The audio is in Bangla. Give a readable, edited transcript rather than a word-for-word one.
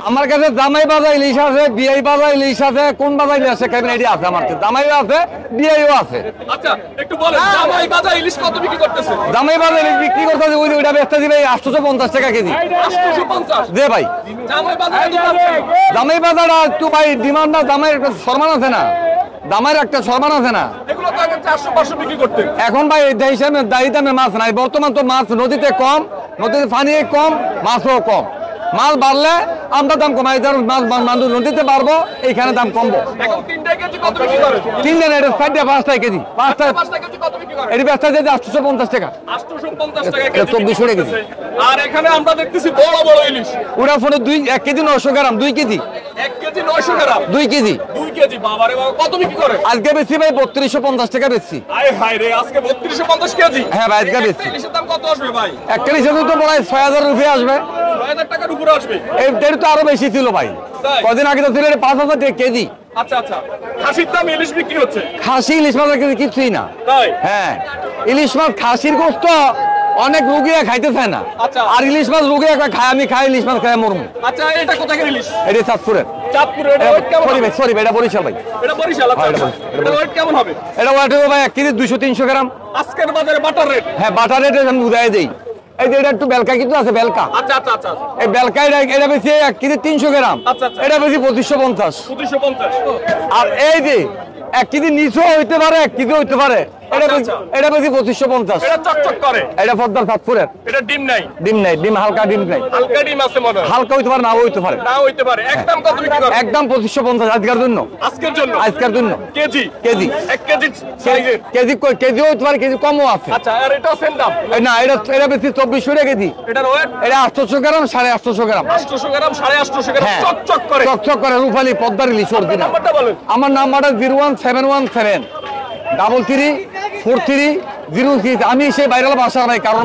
আমার কাছে জামাই বাজার ইলিশ আছে, বিআই বাজার ইলিশ আছে, কোন বাজার ইলিশ আছে কেমন এটি আছে আমার কাছে। জামাইও আছে, বিআইও আছে। আচ্ছা একটু বলেন জামাই বাজার ইলিশ কত বিক্রি করতেছে? জামাই বাজার ইলিশ বিক্রি করতেছে ওইটা বেচতে দিবে 850 টাকা কেজি। 850 দে ভাই। জামাই বাজার এত দাম? জামাই বাজার একটু ভাই ডিমান্ড না, জামাইয়ের একটা সম্মান আছে না, দামের একটা সম্মান আছে না। এগুলো তো আগে 400-500 বিক্রি করতেন। এখন ভাই এই হিসাবে দায়ী দামে মাছ নাই। বর্তমান তো মাছ নদীতে কম, নদীতে পানি কম, মাছও কম। মাছ বাড়লে আমরা দাম কমাই, মাছ মানুষ নদীতে বাড়বো, এইখানে দাম কমবো। এখন 3 কেজি কত বিক্রি করেন? 3 দিন এটা 5টা কেজি, 5টা কেজি কত বিক্রি করেন? এটি ব্যবসা যেতে 850 টাকা। 850 টাকা কেজি। 2400 কেজি। আর এখানে আমরা দেখতেছি বড় বড় ইলিশ। ওরা ফোনে 1 কেজি 900 গ্রাম, 2 কেজি 1 কেজি 900 গ্রাম, 2 কেজি 2 কেজি। বাবারে বাবা, কত বিক্রি করে? আজকে বেশি ভাই 3250 টাকা বেশি। আয় হায় রে, আজকে 3250 কেজি। হ্যাঁ ভাই, আজকে বেশি। ইলিশের দাম কত আসবে ভাই? একটা ইলিশের তো প্রায় 6000 রুপিয়া আসবে। 6000 টাকার উপরে আসবে। এই দেড় তো আরো বেশি ছিল ভাই। তাই? কদিন আগে তো ছিল 5000 টাকা কেজি। আচ্ছা আচ্ছা, খাসির দাম ইলিশ বিক্রি হচ্ছে? খাসি ইলিশ মাছের কেজি কিছুই না। তাই? হ্যাঁ, ইলিশ মাছ খাসির গোস্ত অনেক রুগীরা খাইতে চায় না। আচ্ছা। আর ইলিশ মাছ রুগীরা খায়, আমি খাই ইলিশ মাছ খাই মরমু। আচ্ছা, এটা কোথাকার ইলিশ? এটা চাঁদপুরের। চাঁদপুরে। এটা ওয়েট কেমন হবে? সরি ভাই, এটা বরিশাল ভাই। এটা বরিশাল। আচ্ছা আচ্ছা, এটা ওয়েট কেমন হবে? এটা ওয়াট হবে ভাই 1 কেজি 200-300 গ্রাম। আজকের বাজারে বাটার রেট? হ্যাঁ, বাটার রেটে আমি বুঝাই দেই। এই যে এটা একটু বেলকা কিন্তু আছে, বেলকা। আচ্ছা আচ্ছা আচ্ছা, এই বেলকা এটা বেশি 1 কেজি 300 গ্রাম। আচ্ছা, আচ্ছা। এটা বেশি 2550। 2550। আর এই যে 1 কেজি নিচেও হইতে পারে, 1 কেজি হইতে পারে, এটা বেশি 2550। এটা চকচক করে। এটা পদ্মার চাঁদপুরের। এটা ডিম নাই? ডিম নাই, ডিম হালকা, ডিম নাই। হালকা ডিম আছে মনে হয়। হালকা হইতে পারে, নাও হইতে পারে। না হইতে পারে। একদম কত বিক্রি করে? একদম 2550 আজকের জন্য। আজকের জন্য? আজকের জন্য। কেজি? কেজি 1 কেজি সাইজের? কেজি হইতে পারে, কেজি কমও আছে। আচ্ছা, আর এটাও সেম দাম? না, এটা বেশি 2400 টাকা কেজি। এটার ওয়েট? এটা 800 গ্রাম, 850 গ্রাম। 800 গ্রাম, 850 গ্রাম। হ্যাঁ। চকচক করে। চকচক করে, রূপালী পদ্মার ইলিশ অরিজিনাল। নাম্বারটা বলেন। আমার নাম্বারটা 01717 33 43 03। আমি সেই ভাইরাল বাসা নাই কারণ